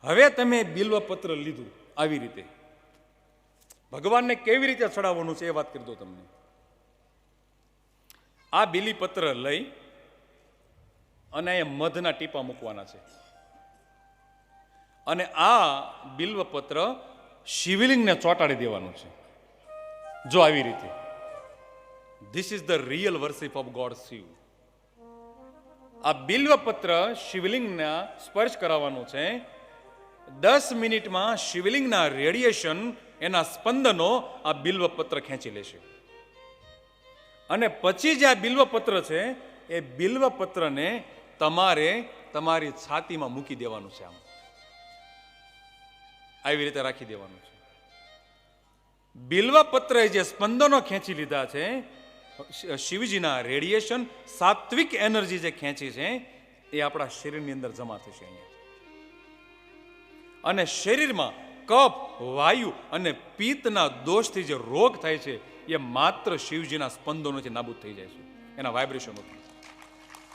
હવે તમે બિલ્વપત્ર લીધું આવી રીતે, ભગવાનને કેવી રીતે ચડાવવાનું છે એ વાત કરી દો તમને. આ બિલીપત્ર લઈ અને અહીંયા મધના ટીપા મૂકવાના છે, અને આ બિલ્વપત્ર શિવલિંગને ચોંટાડી દેવાનું છે. જો આવી રીતે, this is the real worship of God Shiva. આ બિલ્વપત્ર શિવલિંગના સ્પર્શ કરાવવાનું છે. 10 મિનિટમાં શિવલિંગના રેડિયેશન, એના સ્પંદનો આ બિલ્વપત્ર ખેંચી લેશે. અને પછી જે આ બિલ્વપત્ર છે એ બિલ્વપત્રને તમારે તમારી છાતીમાં મૂકી દેવાનું છે. આમ આવી રીતે રાખી દેવાનું છે. બિલ્વપત્રએ જે સ્પંદનો ખેંચી લીધા છે, શિવજીના રેડિયેશન, સાત્વિક એનર્જી જે ખેંચી છે, એ આપણા શરીરની અંદર જમા થશે અહીંયા. અને શરીરમાં કફ, વાયુ અને પિત્તના દોષથી જે રોગ થાય છે એ માત્ર શિવજીના સ્પંદનોથી નાબૂદ થઈ જાય છે, એના વાઇબ્રેશનોથી.